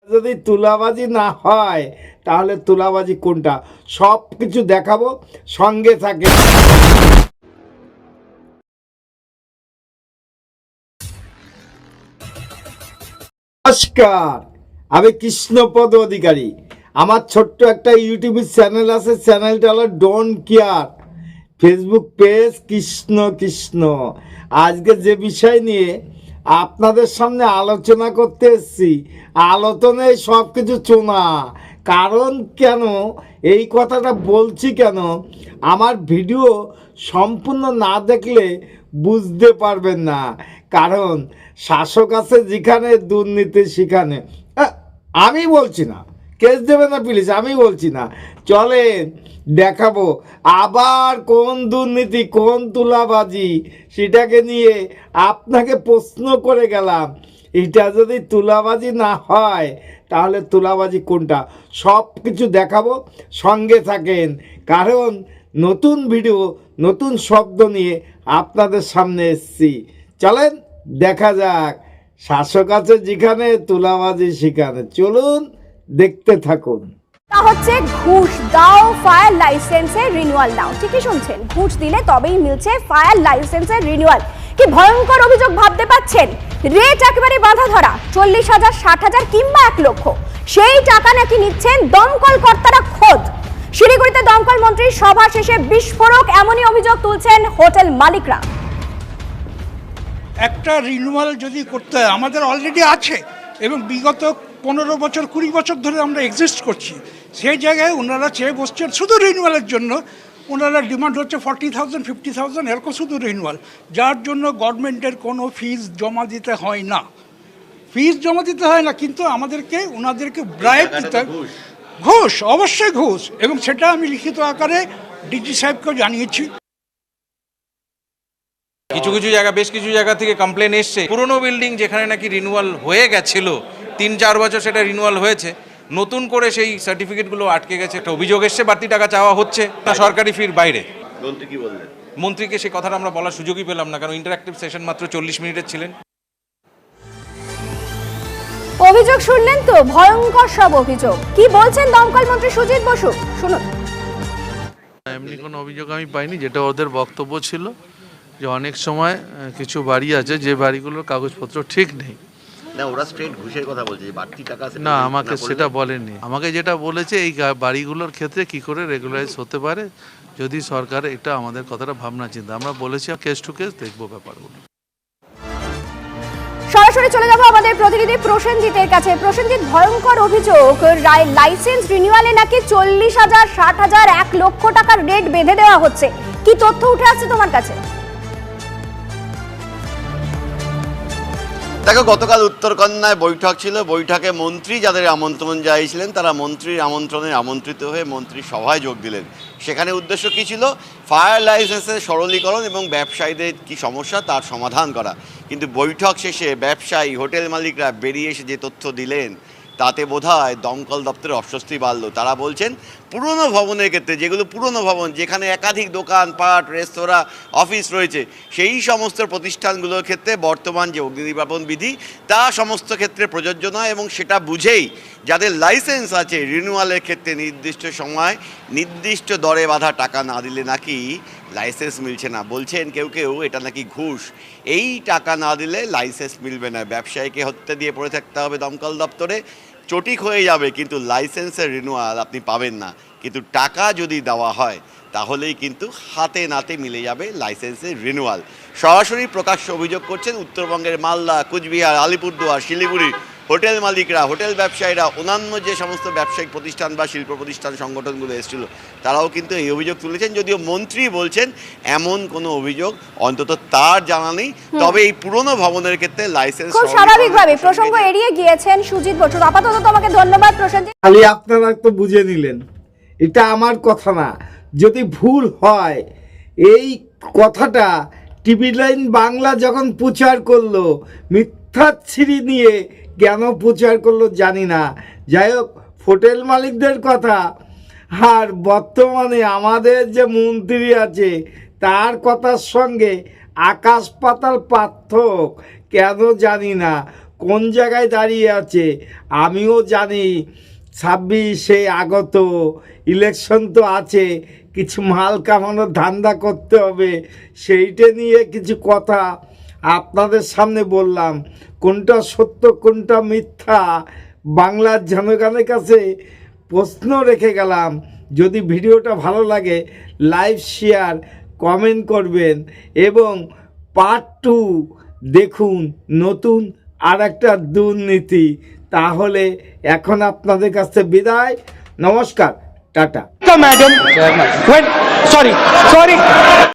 যদি তুলাবাজি না হয় তাহলে তুলাবাজি কোনটা, সব কিছু দেখাবো, সঙ্গে থাকে। নমস্কার, আমি কৃষ্ণপদ অধিকারী। আমার ছোট্ট একটা ইউটিউব চ্যানেল আছে, চ্যানেলটা হলো don't care. Facebook page Krishna Krishna. আজকে যে বিষয় নিয়ে আপনাদের সামনে আলোচনা করতে এসেছি, আলোচনায় সব কিছু চোনা। কারণ কেন এই কথাটা বলছি, কেন আমার ভিডিও সম্পূর্ণ না দেখলে বুঝতে পারবেন না। কারণ শাসক আছে যেখানে, দুর্নীতি সেখানে। আমি বলছি না, কেস দেবে না প্লিজ, আমি বলছি না। চলেন দেখাবো আবার কোন দুর্নীতি, কোন তুলাবাজি, সেটাকে নিয়ে আপনাকে প্রশ্ন করে গেলাম। এটা যদি তুলাবাজি না হয় তাহলে তুলাবাজি কোনটা, সব কিছু দেখাবো, সঙ্গে থাকেন। কারণ নতুন ভিডিও, নতুন শব্দ নিয়ে আপনাদের সামনে এসেছি। চলেন দেখা যাক। শাসক আছে যেখানে, তুলাবাজি সেখানে। চলুন দেখতে থাকুন। তা হচ্ছে ঘুষ দাও, ফায়ার লাইসেন্সের রিনিউয়াল দাও। ঠিকই শুনছেন, ঘুষ দিলে তবেই মিলছে ফায়ার লাইসেন্সের রিনিউয়াল। কি ভয়ঙ্কর অভিযোগ ভাবতে পাচ্ছেন? রেট একেবারে বাঁধা ধরা, 40,000, 60,000 কিংবা 1 লক্ষ। সেই টাকা নাকি নিচ্ছেন দমকল কর্তারা খোদ। শিলিগুড়িতে দমকল মন্ত্রীর সভা শেষে বিস্ফোরক, এমনই অভিযোগ তুলছেন হোটেল মালিকরা। একটা রিনিউয়াল যদি করতে হয়, আমাদের অলরেডি আছে এবং বিগত 15 বছর 20 বছর ধরে আমরা এক্সিস্ট করছি। সেই জায়গায় ওনারা চেয়ে বসছেন শুধু রিনিউয়ালের জন্য। ওনারা ডিমান্ড হচ্ছে 40,000, 50,000 এরকম শুধু রিনিউয়াল, যার জন্য গভর্নমেন্টের কোনো ফিজ জমা দিতে হয় না। কিন্তু আমাদেরকে ওনাদেরকে ব্রাইব দিতে হয়। ঘুষ, অবশ্যই ঘুষ, এবং সেটা আমি লিখিত আকারে ডিজি সাহেবকেও জানিয়েছি। কিছু কিছু জায়গা, বেশ কিছু জায়গা থেকে কমপ্লেন এসছে, পুরনো বিল্ডিং যেখানে নাকি রিনিউয়াল হয়ে গেছিল 3-4 বছর, সেটা রিনিউয়াল হয়েছে, নতুন করে সেই সার্টিফিকেটগুলো আটকে গেছে। একটা অভিযোগ এসছে, বাড়তি টাকা চাওয়া হচ্ছে না সরকারি ফির বাইরে। মন্ত্রী কি বললেন? মন্ত্রীকে সেই কথাটা আমরা বলার সুযোগই পেলাম না, কারণ ইন্টারঅ্যাক্টিভ সেশন মাত্র 40 মিনিটের ছিলেন। অভিযোগ শুনলেন তো, ভয়ঙ্কর সব অভিযোগ। কি বলছেন দমকল মন্ত্রী সুজিত বসু, শুনুন। এমনি কোনো অভিযোগ আমি পাইনি, যেটা ওদের বক্তব্য ছিল যে অনেক সময় কিছু বাড়ি আছে যে বাড়িগুলোর কাগজপত্র ঠিক নেই। না, ওরা স্ট্রেট ঘুষের কথা বলছে যে বাড়তি টাকা আছে। না, আমাকে সেটা বলেনি। আমাকে যেটা বলেছে এই বাড়িগুলোর ক্ষেত্রে কি করে রেগুলারাইজ হতে পারে, যদি সরকার এটা আমাদের কথাটা ভাবনা চিন্তা, আমরা বলেছি কেস টু কেস দেখবো ব্যাপারগুলো। সরাসরি চলে যাবো আমাদের প্রতিনিধি প্রসেনজিতের কাছে। প্রসেনজিৎ, ভয়ঙ্কর অভিযোগ, লাইসেন্স রিনিউয়ালে নাকি 40,000, 60,000, 1 লক্ষ টাকার রেট বেঁধে দেওয়া হচ্ছে। কি তথ্য উঠে আসছে তোমার কাছে? দেখো, গতকাল উত্তরকন্যায় বৈঠক ছিল। বৈঠকে মন্ত্রী যাদের আমন্ত্রণ জানিয়েছিলেন তারা মন্ত্রীর আমন্ত্রণে আমন্ত্রিত হয়ে মন্ত্রীর সভায় যোগ দিলেন। সেখানে উদ্দেশ্য কী ছিল? ফায়ার লাইসেন্সের সরলীকরণ এবং ব্যবসায়ীদের কী সমস্যা তার সমাধান করা। কিন্তু বৈঠক শেষে ব্যবসায়ী, হোটেল মালিকরা বেরিয়ে এসে যে তথ্য দিলেন, তাতে বোধহয় দমকল দপ্তরের অস্বস্তি বাড়ল। তারা বলছেন পুরনো ভবনের ক্ষেত্রে, যেগুলো পুরনো ভবন, যেখানে একাধিক দোকানপাট, রেস্তোরাঁ, অফিস রয়েছে, সেই সমস্ত প্রতিষ্ঠানগুলোর ক্ষেত্রে বর্তমান যে অগ্নি নির্বাপন বিধি তা সমস্ত ক্ষেত্রে প্রযোজ্য নয়, এবং সেটা বুঝেই যাদের লাইসেন্স আছে রিনিউয়ালের ক্ষেত্রে নির্দিষ্ট সময় নির্দিষ্ট দরে বাঁধা টাকা না দিলে নাকি লাইসেন্স মিলছে না। বলছেন কেউ কেউ এটা নাকি ঘুষ, এই টাকা না দিলে লাইসেন্স মিলবে না। ব্যবসায়ীকে হত্যা দিয়ে পড়ে থাকতে হবে দমকল দপ্তরে, চটিক হয়ে যাবে, কিন্তু লাইসেন্সের রিনিউয়াল আপনি পাবেন না। কিন্তু টাকা যদি দেওয়া হয় তাহলেই কিন্তু হাতে নাতে মিলে যাবে লাইসেন্সের রিনিউয়াল। সরাসরি প্রকাশ্য অভিযোগ করছেন উত্তরবঙ্গের মালদা, কুচবিহার, আলিপুরদুয়ার, শিলিগুড়ি হোটেল মালিকরা, হোটেল ব্যবসায়ীরা, অন্যান্য যে সমস্ত ব্যবসায়িক প্রতিষ্ঠান বা শিল্প প্রতিষ্ঠান সংগঠনগুলো এসেছিল, তারাও কিন্তু এই অভিযোগ তুলেছেন। যদিও মন্ত্রী বলছেন এমন কোনো অভিযোগ অন্তত তার জানা নেই। তবে এই পুরনো ভবনের ক্ষেত্রে লাইসেন্স খুব স্বাভাবিকভাবে প্রসঙ্গ এড়িয়ে গিয়েছেন সুজিত বসু। আপাতত তোমাকে ধন্যবাদ প্রসেনজিৎ। খালি আপনারা তো বুঝে নিলেন, এটা আমার কথা না। যদি ভুল হয়, এই কথাটা টিভি লাইন বাংলা যখন প্রচার করলো, মিথ্যাচ্ছিরি নিয়ে কেন প্রচার করলো জানি না। যাই হোক, হোটেল মালিকদের কথা আর বর্তমানে আমাদের যে মন্ত্রী আছে তার কথার সঙ্গে আকাশ পাতাল পার্থক্য কেন জানি না। কোন জায়গায় দাঁড়িয়ে আছে। আমিও জানি 26-এ আগত ইলেকশন তো আছে, কিছু মাল কামানোর ধান্দা করতে হবে, সেইটা নিয়ে কিছু কথা আপনাদের সামনে বললাম। কোনটা সত্য কোনটা মিথ্যা বাংলার জনগণের কাছে প্রশ্ন রেখে গেলাম। যদি ভিডিওটা ভালো লাগে লাইক শেয়ার কমেন্ট করবেন এবং পার্ট 2 দেখুন, নতুন আর একটা দুর্নীতি। তাহলে এখন আপনাদের কাছে বিদায়, নমস্কার, টাটা। Madam, sorry.